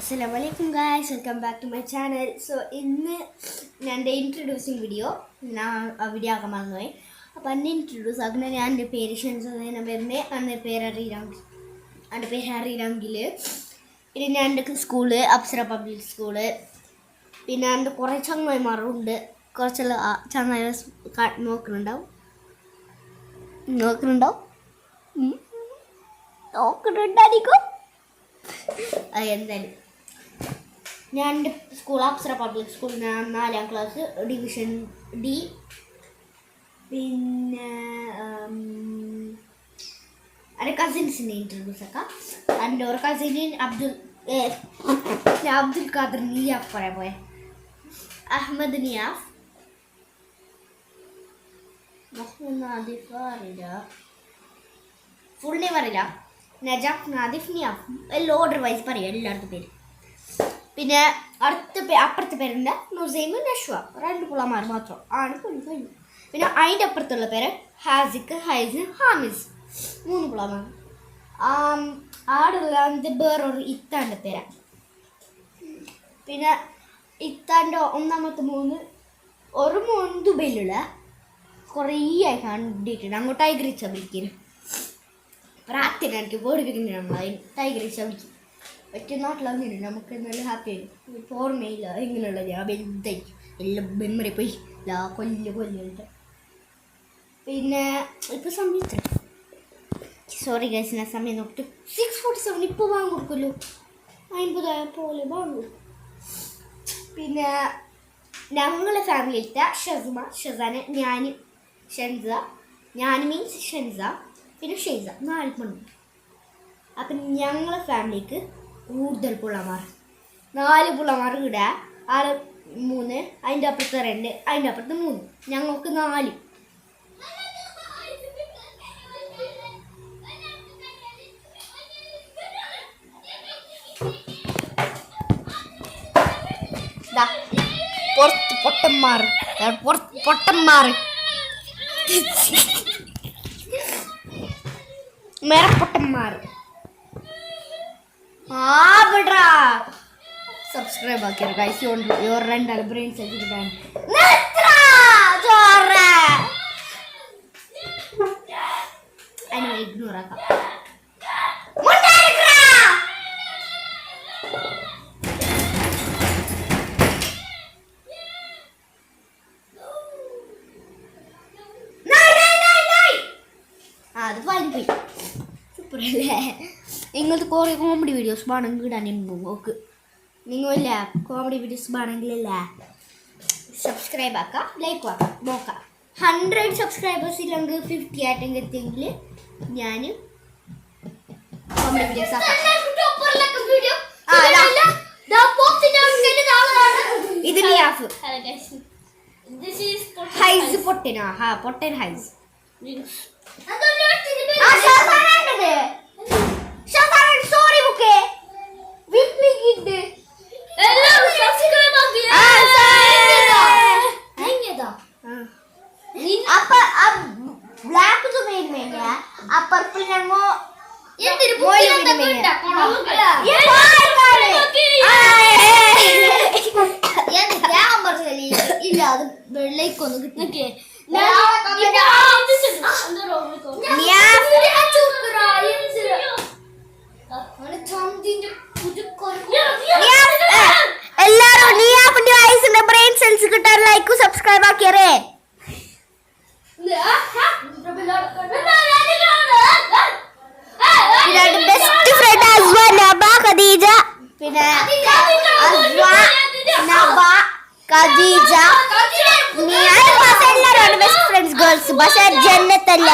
Assalamualaikum guys, welcome back to my channel. So ഇന്ന് ഞാൻ introducing video ആക്കാൻ വന്നുപോയി. അപ്പോൾ എന്നെ ഇൻട്രൊഡ്യൂസ് ആക്കുന്ന ഞാൻ എൻ്റെ പേര് ഷെൻസെന്ന് വരുന്നത്. എൻ്റെ പേര് അറിയില്ലെങ്കിൽ പിന്നെ ഞാൻ എൻ്റെ സ്കൂള് അപ്സര പബ്ലിക് സ്കൂള്. പിന്നെ എൻ്റെ കുറേ ചങ്ങായിമാരുണ്ട്. കുറച്ചുള്ള ചങ്ങായി നോക്കുന്നുണ്ടായിരിക്കും. അത് എന്തായാലും ഞാൻ എൻ്റെ സ്കൂൾ അപ്സര പബ്ലിക് സ്കൂൾ, ഞാൻ 4ാം ക്ലാസ് ഡിവിഷൻ ഡി. പിന്നെ എൻ്റെ കസിൻസിൻ്റെ ഇൻട്രൊഡ്യൂസ് ആക്കാം. എൻ്റെ ഒരു കസിന് അബ്ദുൽ ഖാദർ നിയാഫ് പറയാൻ പോയെ, അഹമ്മദ് നിയാഫ്, മുഹമ്മദ് നാദിഫ് അറിയില്ല, ഫുൾ നെയിം അറിയില്ല, നജാഫ് നാദിഫ് നിയാഫ്, എല്ലാം ഓർഡർ വൈസ് പറയാം എല്ലായിടത്തും പേര്. പിന്നെ അപ്പുറത്തെ പേരുണ്ട് നുസൈമ് നഷ്വ, 2 പിള്ളമാർ മാത്രം ആണ് കഴിഞ്ഞു. പിന്നെ അതിൻ്റെ അപ്പുറത്തുള്ള പേര് ഹാസിഖ് ഹൈസ് ഹാമിസ്, 3 പിള്ളമാർ. ആടുള്ള വേറൊരു ഇത്താൻ്റെ പേരാണ്. പിന്നെ ഇത്താൻ്റെ ഒന്നാമത്തെ ഒരു ദുബൈയിലുള്ള കുറേ ആയി കണ്ടിട്ടുണ്ട്. അങ്ങോട്ടായി ഗ്രിച്ച വിളിക്കുന്നു, പ്രാർത്ഥന എനിക്ക് പേടിപ്പിക്കുന്നുണ്ട്. നമ്മൾ ടൈഗറിച്ച വിളിക്കും. ഒറ്റ നാട്ടിലങ്ങനെ നമുക്ക് നല്ല ഹാപ്പി ആയിരുന്നു. ഇപ്പോൾ ഓർമ്മയില്ല എങ്ങനെയുള്ള ഞാൻ വലുതായി എല്ലാം മെമ്മറി പോയി കൊല്ലിട്ട്. പിന്നെ ഇപ്പോൾ സമയത്ത് സോറി ഗൈസ്, ഞാൻ സമയം നോക്കിയിട്ട് 6:47 ഇപ്പോൾ വാങ്ങി കൊടുക്കുമല്ലോ, 50 പോലെ വാങ്ങും. പിന്നെ ഞങ്ങളുടെ ഫാമിലിയിലത്തെ ഷസാന, ഞാൻ മീൻസ് ഷെൻസ, പിന്നെ ഷെയ്സ, 4 പെണ്ണ്. അപ്പം ഞങ്ങളെ ഫാമിലിക്ക് കൂടുതൽ പിള്ളമാർ, 4 പിള്ളമാർ ഇവിടെ, 3, അതിൻ്റെ അപ്പുറത്ത് 2, അതിൻ്റെ അപ്പുറത്ത് 3, ഞങ്ങൾക്ക് 4. പുറത്ത് പൊട്ടന്മാർ മേറപ്പൊട്ടന്മാർ. സബ്സ്ക്രൈബ് ആക്കിയത് ഗൈസ്, യുവർ 2 ബ്രെയിൻ സെറ്റ് കിട്ടാൻ. അതിനെ ഇഗ്നോർ ആക്കാം. അത് പോയി സൂപ്പറല്ലേ. നിങ്ങൾക്ക് കുറേ കോമഡി വീഡിയോസ് വേണമെങ്കിൽ ഇടാനും നോക്ക്. നിങ്ങളില്ല കോമഡി വീഡിയോസ് വേണമെങ്കിലല്ലേ സബ്സ്ക്രൈബ് ആക്കാം, ലൈക്ക് ആക്കാം, നോക്കാം. 100 സബ്സ്ക്രൈബേഴ്സ് ഇല്ലെങ്കിൽ 50 ആയിട്ടെങ്കിൽ എത്തിയെങ്കിൽ ഞാൻ കോമഡി വീഡിയോസ് ആക്കാം. ഇത് നിയാഫ് ഹൈസ് പൊട്ടനാ, പൊട്ടൻ ഹൈസ്. സോറി ബുക്കേ ബ്ലാക്ക് പർപ്പിൾ ഞങ്ങോ ഇല്ല, അത് വെള്ളേക്കൊന്ന് കിട്ടിക്കേ. എല്ലാരും നിയാഫിന്റെ വയസ്സിന്റെ ബ്രെയിൻ സെൽസ് കിട്ടാൻ ലൈക്ക് സബ്സ്ക്രൈബ് ആക്കിയറേ. Best friend Aswa, Naba, Khadeeja. പിന്നെ നബ, ഖദീജ, എല്ലാവരും ബെസ്റ്റ് ഫ്രണ്ട്സ് ഗേൾസ്. പക്ഷെ ജന്നത്തല്ല.